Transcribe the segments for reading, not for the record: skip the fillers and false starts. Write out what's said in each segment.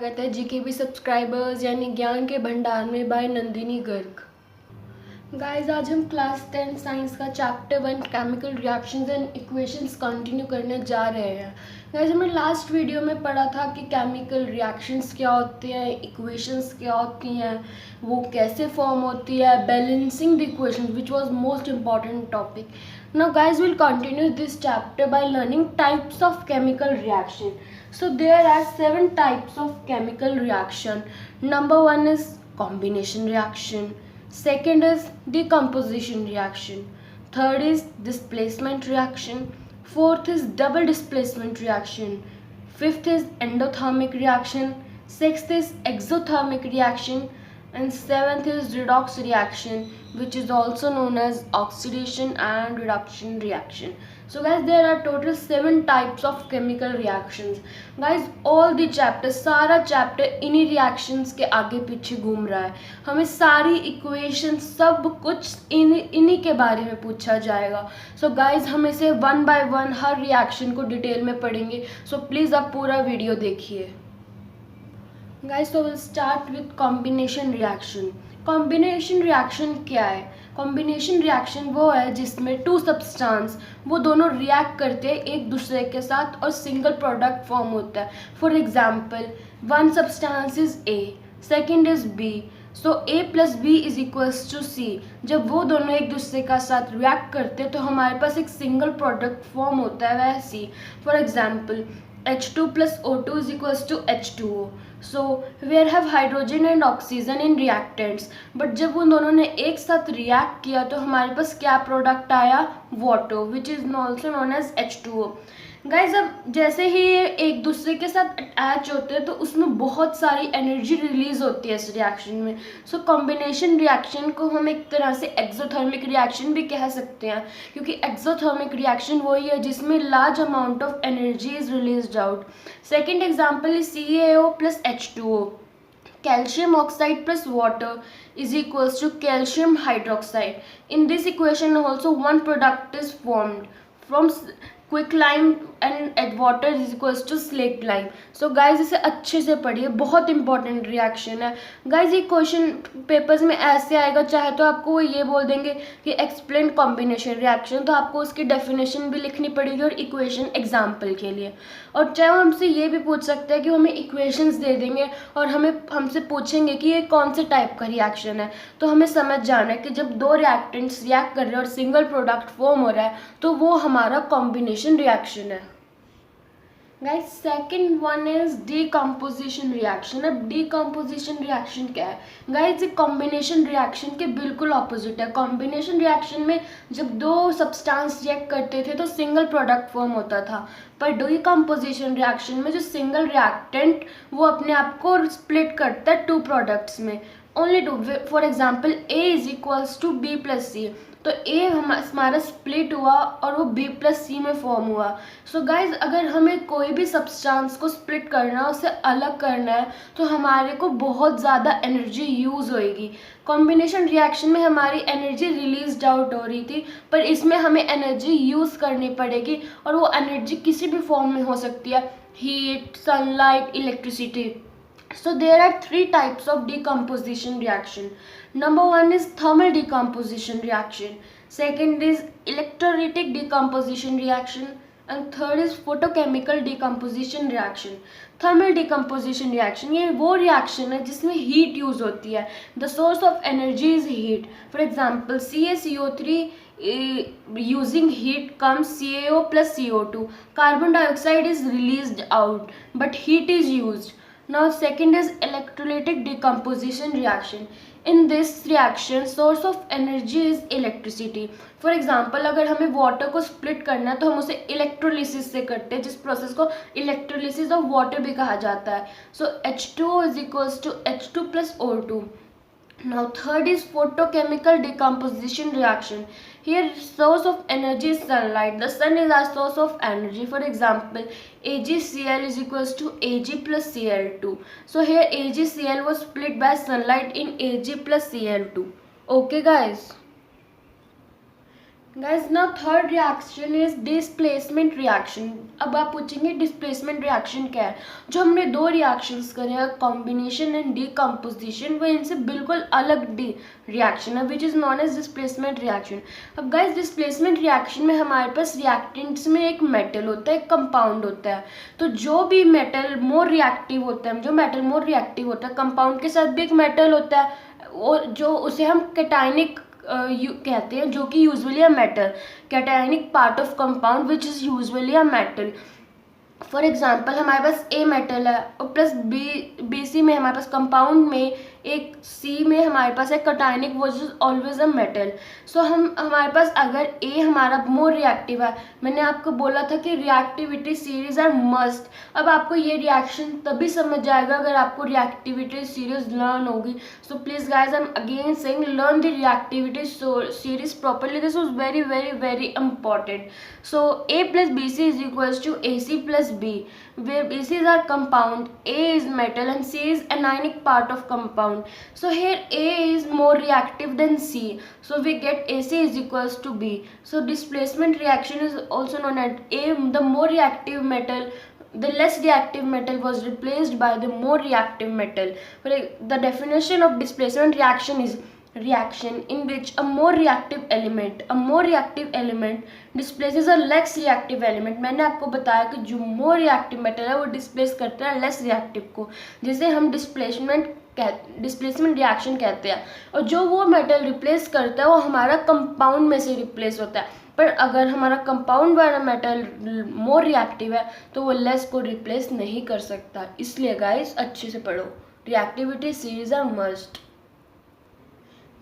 स्वागत है GKB subscribers यानी ज्ञान के भंडार में बाय नंदिनी गर्ग। गाइस, आज हम क्लास 10 साइंस का chapter 1 chemical reactions and equations continue करने जा रहे हैं। गाइस, हमने लास्ट वीडियो में पढ़ा था कि केमिकल रिएक्शंस क्या होते हैं, इक्वेशंस क्या होती हैं, वो कैसे फॉर्म होती है, balancing the equations which was most important topic. Now guys, we'll continue this chapter by learning types of chemical reaction. So there are 7 types of chemical reaction. Number 1 is combination reaction. Second is decomposition reaction. Third is displacement reaction. Fourth is double displacement reaction. Fifth is endothermic reaction. Sixth is exothermic reaction. And seventh is redox reaction, which is also known as oxidation and reduction reaction. So guys, there are total 7 types of chemical reactions. Guys, all the chapters, सारा chapter इन्हीं reactions के आगे पीछे घूम रहा है। हमें सारी इक्वेशन सब कुछ इन्हीं के बारे में पूछा जाएगा। सो गाइज, हम इसे 1 by 1 हर रिएक्शन को डिटेल में पढ़ेंगे। सो प्लीज़ आप पूरा वीडियो देखिए। गाइस, तो will start with combination reaction. Combination reaction क्या है? कॉम्बिनेशन रिएक्शन वो है जिसमें 2 सब्सटेंस वो दोनों रिएक्ट करते हैं एक दूसरे के साथ और सिंगल प्रोडक्ट फॉर्म होता है। For example, one substance is A, second is B, so A plus B is equals to C. जब वो दोनों एक दूसरे का साथ रिएक्ट करते हैं तो हमारे पास एक सिंगल प्रोडक्ट फॉर्म होता है, वह C. For example, H2 plus O2 is equals to H2O. So where have hydrogen and oxygen in reactants. But जब उन दोनों ने एक साथ रिएक्ट किया तो हमारे पास क्या प्रोडक्ट आया? Water, which is also known as H2O. Guys, अब जैसे ही ये एक दूसरे के साथ अटैच होते हैं तो उसमें बहुत सारी एनर्जी रिलीज होती है इस रिएक्शन में। सो कॉम्बिनेशन रिएक्शन को हम एक तरह से एक्सोथर्मिक रिएक्शन भी कह सकते हैं, क्योंकि एक्सोथर्मिक रिएक्शन वही है जिसमें large amount of energy is released out. Second example is CaO plus H2O. Calcium oxide plus water is equals to calcium hydroxide. In this equation also one product is formed from quicklime and water is equals to slaked lime. So guys, इसे अच्छे से पढ़िए, बहुत important reaction है। Guys, ये question papers में ऐसे आएगा, चाहे तो आपको वो ये बोल देंगे कि एक्सप्लेन कॉम्बिनेशन रिएक्शन, तो आपको उसकी डेफिनेशन भी लिखनी पड़ेगी और इक्वेशन एग्जाम्पल के लिए। और चाहे वो हमसे ये भी पूछ सकते हैं कि हमें इक्वेशंस दे देंगे और हमसे पूछेंगे कि ये कौन से टाइप का रिएक्शन है। तो हमें समझ जाना है कि जब 2 रिएक्टेंट्स रिएक्ट कर रहे हैं और सिंगल प्रोडक्ट फॉर्म हो रहा है तो वो हमारा कॉम्बिनेशन रिएक्शन है। Guys, second one is decomposition reaction. अब डीकम्पोजिशन रिएक्शन क्या है? गाइस, ये कॉम्बिनेशन रिएक्शन के बिल्कुल ऑपोजिट है। कॉम्बिनेशन रिएक्शन में जब 2 सब्सटेंस रिएक्ट करते थे तो सिंगल प्रोडक्ट फॉर्म होता था, पर डीकम्पोजिशन रिएक्शन में जो सिंगल रिएक्टेंट वो अपने आप को स्प्लिट करता है 2 प्रोडक्ट्स में, only 2। For example, A is equals to B plus C, तो A हमारा स्प्लिट हुआ और वो B प्लस सी में फॉर्म हुआ। सो गाइज, अगर हमें कोई भी सब्सटेंस को स्प्लिट करना है, उसे अलग करना है, तो हमारे को बहुत ज़्यादा एनर्जी यूज़ होएगी। कॉम्बिनेशन रिएक्शन में हमारी एनर्जी रिलीज आउट हो रही थी, पर इसमें हमें एनर्जी यूज़ करनी पड़ेगी और वो एनर्जी किसी भी फॉर्म में हो सकती है, heat, sunlight, electricity. So there are 3 types of decomposition reaction. Number 1 is thermal decomposition reaction. Second is electrolytic decomposition reaction. And third is photochemical decomposition reaction. Thermal decomposition reaction, ये वो reaction है जिसमें heat use होती है. The source of energy is heat. For example, CaCO3 using heat comes CaO plus CO2. Carbon dioxide is released out, but heat is used. Now second is electrolytic decomposition reaction. In this reaction source of energy is electricity. For example, अगर हमें water को split करना है तो हम उसे electrolysis से करते हैं, जिस प्रोसेस को इलेक्ट्रोलिसिस ऑफ वाटर भी कहा जाता है। सो H2O is equals to H2 plus O2. Now third is photochemical decomposition reaction. Here source of energy is sunlight. The sun is our source of energy. For example, AgCl is equals to Ag plus Cl2. So here AgCl was split by sunlight in Ag plus Cl2. Okay guys. Guys now third reaction is displacement reaction. अब आप पूछेंगे displacement reaction क्या है। जो हमने दो reactions करे हैं, कॉम्बिनेशन एंड डीकम्पोजिशन, वो इनसे बिल्कुल अलग रिएक्शन है which is known as displacement reaction. अब गाइज डिस्प्लेसमेंट रिएक्शन में हमारे पास रिएक्टेंट्स में एक मेटल होता है, एक कंपाउंड होता है। तो जो भी मेटल मोर रिएक्टिव होता है, जो मेटल मोर रिएक्टिव होता है, कंपाउंड के साथ भी एक मेटल होता है और जो उसे हम कैटायनिक कहते हैं, जो कि usually a metal, cationic part of compound which is usually a metal. For example हमारे पास ए मेटल है और प्लस बी सी में हमारे पास कंपाउंड में एक सी में हमारे पास है cationic which is always a metal. So हमारे पास अगर ए हमारा मोर रिएक्टिव है, मैंने आपको बोला था कि रिएक्टिविटी सीरीज आर मस्ट। अब आपको ये रिएक्शन तभी समझ आएगा अगर आपको रिएक्टिविटी सीरीज लर्न होगी। So please guys I am again saying learn the reactivity series properly, this was very very very important. So A plus B C is equals to A C plus B, where bases are compound, A is metal and C is anionic part of compound. So here A is more reactive than C, so we get AC is equals to B. So displacement reaction is also known as A, the more reactive metal, the less reactive metal was replaced by the more reactive metal. The definition of displacement reaction is reaction in which a more reactive element displaces a less reactive element। मैंने आपको बताया कि जो more reactive metal है वो displace करता है less reactive को, जिसे हम डिस्प्लेसमेंट रिएक्शन कहते हैं। और जो वो मेटल रिप्लेस करता है वो हमारा कंपाउंड में से रिप्लेस होता है। पर अगर हमारा कंपाउंड वाला मेटल मोर रिएक्टिव है तो वो लेस को रिप्लेस नहीं कर सकता। इसलिए गाइस अच्छे से पढ़ो, reactivity series are must.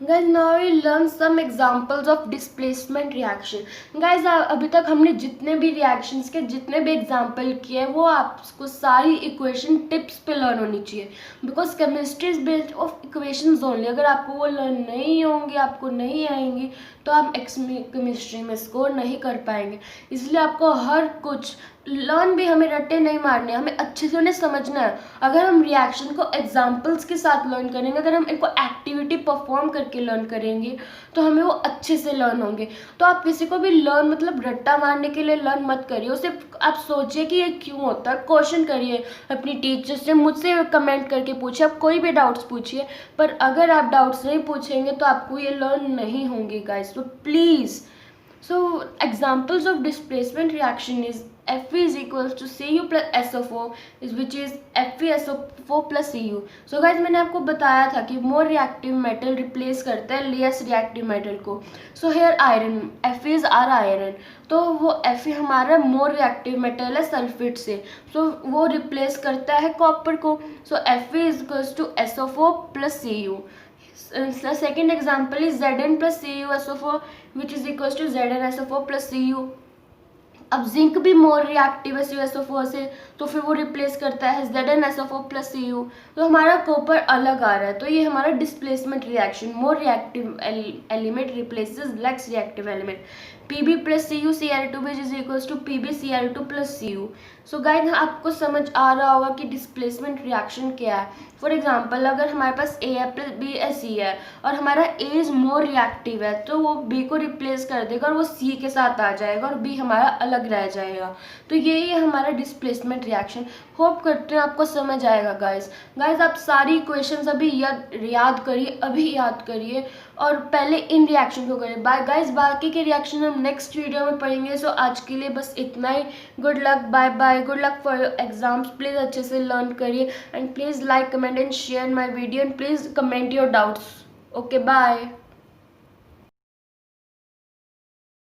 Guys, now we learn some examples of displacement reaction. Guys, अभी तक हमने जितने भी reactions के जितने भी example किए वो आपको सारी equation tips पे learn होनी चाहिए, because chemistry is based of equations only। अगर आपको वो learn नहीं होंगी, आपको नहीं आएंगी, तो आप केमिस्ट्री में स्कोर नहीं कर पाएंगे। इसलिए आपको हर कुछ लर्न भी हमें रट्टे नहीं मारने, हमें अच्छे से उन्हें समझना है। अगर हम रिएक्शन को एग्जाम्पल्स के साथ लर्न करेंगे, अगर हम इनको एक्टिविटी परफॉर्म करके लर्न करेंगे तो हमें वो अच्छे से लर्न होंगे। तो आप किसी को भी लर्न मतलब रट्टा मारने के लिए लर्न मत करिए, उसे आप सोचिए कि ये क्यों होता है, क्वेश्चन करिए अपनी टीचर से, मुझसे कमेंट करके पूछिए, आप कोई भी डाउट्स पूछिए। पर अगर आप डाउट्स नहीं पूछेंगे तो आपको ये लर्न नहीं होंगे गाइस, तो please. So examples of displacement reaction is Fe is equals to Cu plus SO4 is which is FeSO4 plus Cu. So guys मैंने आपको बताया था कि more reactive metal replace करता है less reactive metal को। So here iron, Fe is our iron, तो वो Fe हमारा more reactive metal है सल्फेट से, so वो replace करता है कॉपर को। So Fe is equals to SO4 plus Cu. The second example is Zn plus CuSO4 which is equals to ZnSO4 plus Cu। अब जिंक भी more reactive है CuSO4 से, तो फिर वो रिप्लेस करता है ZnSO4 प्लस Cu। तो हमारा कॉपर अलग आ रहा है, तो ये हमारा displacement reaction, more reactive element replaces less reactive element. Pb plus Cu Cl2 which is equals to Pb Cl2 plus Cu। So guys आपको समझ आ रहा होगा कि डिस्प्लेसमेंट रिएक्शन क्या है। फॉर एग्जांपल अगर हमारे पास A है प्लस B है C है और हमारा A इज मोर रिएक्टिव है, तो वो B को रिप्लेस कर देगा और वो C के साथ आ जाएगा और B हमारा अलग रह जाएगा। तो यही है हमारा डिस्प्लेसमेंट रिएक्शन। होप करते हैं आपको समझ आएगा गाइस। आप सारी इक्वेशंस अभी याद करिए, अभी याद करिए और पहले इन रिएक्शन को करें। बाय गाइस, बाकी के रिएक्शन हम नेक्स्ट वीडियो में पढ़ेंगे। सो आज के लिए बस इतना ही। Good luck, bye bye, good luck for your exams. Please अच्छे से लर्न करिए and please like, comment and share my video and please comment your doubts. Okay, bye.